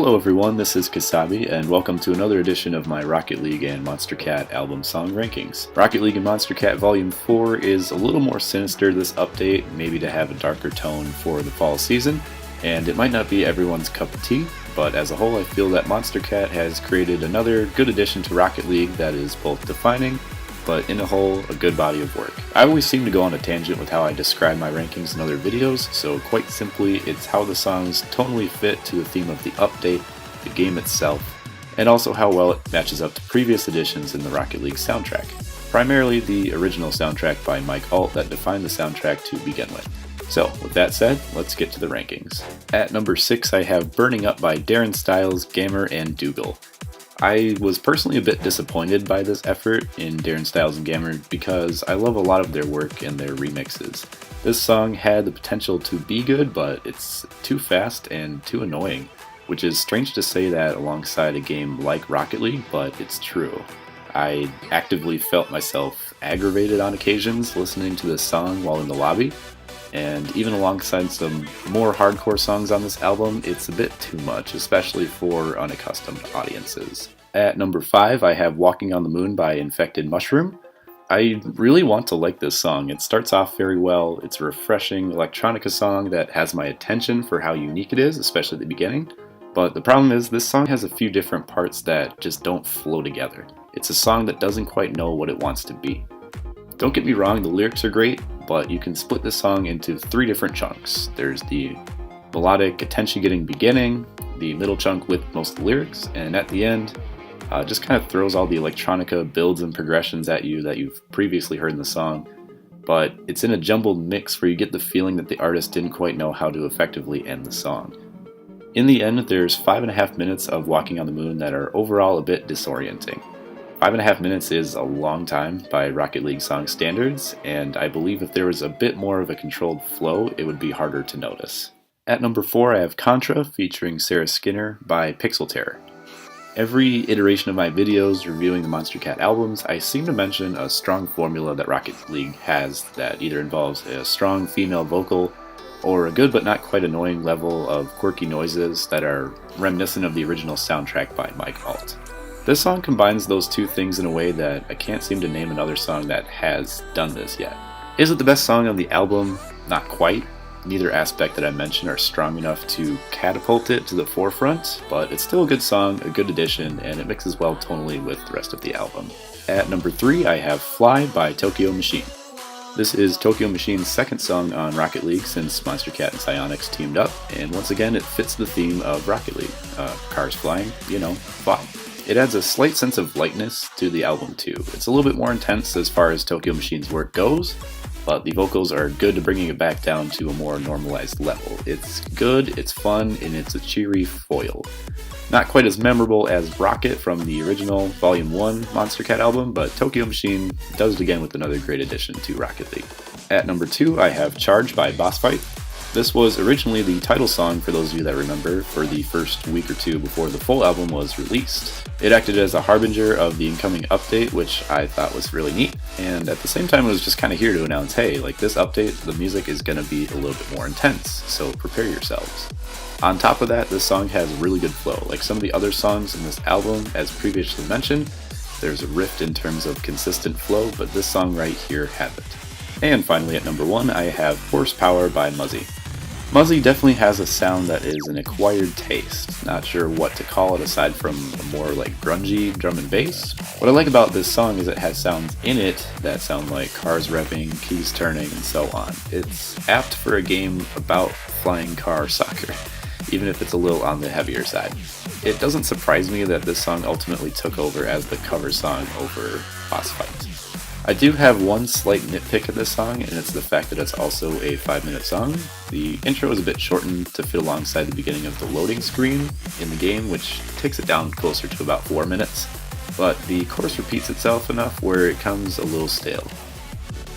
Hello everyone, this is Kasabi, and welcome to another edition of my Rocket League and Monstercat album song rankings. Rocket League and Monstercat Volume 4 is a little more sinister this update, maybe to have a darker tone for the fall season, and it might not be everyone's cup of tea, but as a whole I feel that Monstercat has created another good addition to Rocket League that is both defining, but in a whole, a good body of work. I always seem to go on a tangent with how I describe my rankings in other videos, so quite simply, it's how the songs tonally fit to the theme of the update, the game itself, and also how well it matches up to previous editions in the Rocket League soundtrack. Primarily the original soundtrack by Mike Ault that defined the soundtrack to begin with. So, with that said, let's get to the rankings. At number 6 I have Burning Up by Darren Styles, Gamer, and Dougal. I was personally a bit disappointed by this effort in Darren Styles and Gamer because I love a lot of their work and their remixes. This song had the potential to be good, but it's too fast and too annoying, which is strange to say that alongside a game like Rocket League, but it's true. I actively felt myself aggravated on occasions listening to this song while in the lobby, and even alongside some more hardcore songs on this album, it's a bit too much, especially for unaccustomed audiences. At number 5, I have Walking on the Moon by Infected Mushroom. I really want to like this song. It starts off very well. It's a refreshing electronica song that has my attention for how unique it is, especially at the beginning. But the problem is, this song has a few different parts that just don't flow together. It's a song that doesn't quite know what it wants to be. Don't get me wrong, the lyrics are great, but you can split this song into 3 different chunks. There's the melodic, attention-getting beginning, the middle chunk with most of the lyrics, and at the end, just kind of throws all the electronica builds and progressions at you that you've previously heard in the song, but it's in a jumbled mix where you get the feeling that the artist didn't quite know how to effectively end the song. In the end, there's 5.5 minutes of Walking on the Moon that are overall a bit disorienting. 5.5 minutes is a long time by Rocket League song standards, and I believe if there was a bit more of a controlled flow, it would be harder to notice. At number 4, I have Contra featuring Sarah Skinner by Pixel Terror. Every iteration of my videos reviewing the Monstercat albums, I seem to mention a strong formula that Rocket League has that either involves a strong female vocal or a good but not quite annoying level of quirky noises that are reminiscent of the original soundtrack by Mike Ault. This song combines those two things in a way that I can't seem to name another song that has done this yet. Is it the best song on the album? Not quite. Neither aspect that I mentioned are strong enough to catapult it to the forefront, but it's still a good song, a good addition, and it mixes well tonally with the rest of the album. At number 3, I have Fly by Tokyo Machine. This is Tokyo Machine's second song on Rocket League since Monstercat and Psyonix teamed up, and once again it fits the theme of Rocket League. Cars flying, fly. It adds a slight sense of lightness to the album too. It's a little bit more intense as far as Tokyo Machine's work goes, but the vocals are good to bringing it back down to a more normalized level. It's good, it's fun, and it's a cheery foil. Not quite as memorable as Rocket from the original Volume 1 Monstercat album, but Tokyo Machine does it again with another great addition to Rocket League. At number 2, I have Charge by Boss Fight. This was originally the title song, for those of you that remember, for the first week or two before the full album was released. It acted as a harbinger of the incoming update, which I thought was really neat, and at the same time it was just kind of here to announce, hey, like this update, the music is going to be a little bit more intense, so prepare yourselves. On top of that, this song has really good flow. Like some of the other songs in this album, as previously mentioned, there's a rift in terms of consistent flow, but this song right here had it. And finally at number 1, I have Horsepower by Muzzy. Muzzy definitely has a sound that is an acquired taste. Not sure what to call it aside from a more like grungy drum and bass. What I like about this song is it has sounds in it that sound like cars revving, keys turning, and so on. It's apt for a game about flying car soccer, even if it's a little on the heavier side. It doesn't surprise me that this song ultimately took over as the cover song over Boss Fight. I do have one slight nitpick of this song, and it's the fact that it's also a 5-minute song. The intro is a bit shortened to fit alongside the beginning of the loading screen in the game, which takes it down closer to about 4 minutes, but the chorus repeats itself enough where it comes a little stale.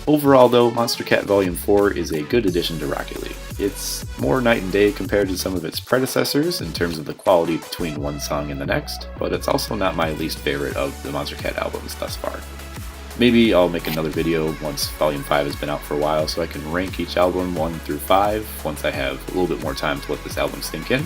Overall though, Monstercat Volume 4 is a good addition to Rocket League. It's more night and day compared to some of its predecessors in terms of the quality between one song and the next, but it's also not my least favorite of the Monstercat albums thus far. Maybe I'll make another video once Volume 5 has been out for a while so I can rank each album 1 through 5 once I have a little bit more time to let this album sink in.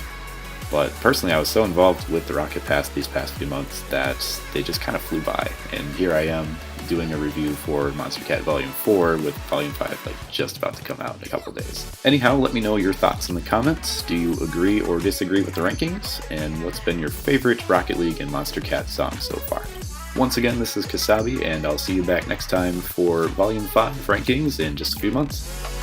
But personally, I was so involved with the Rocket Pass these past few months that they just kind of flew by, and here I am doing a review for Monstercat Volume 4 with Volume 5 like just about to come out in a couple days. Anyhow, let me know your thoughts in the comments. Do you agree or disagree with the rankings? And what's been your favorite Rocket League and Monstercat song so far? Once again, this is Kasabi, and I'll see you back next time for Volume 5 rankings in just a few months.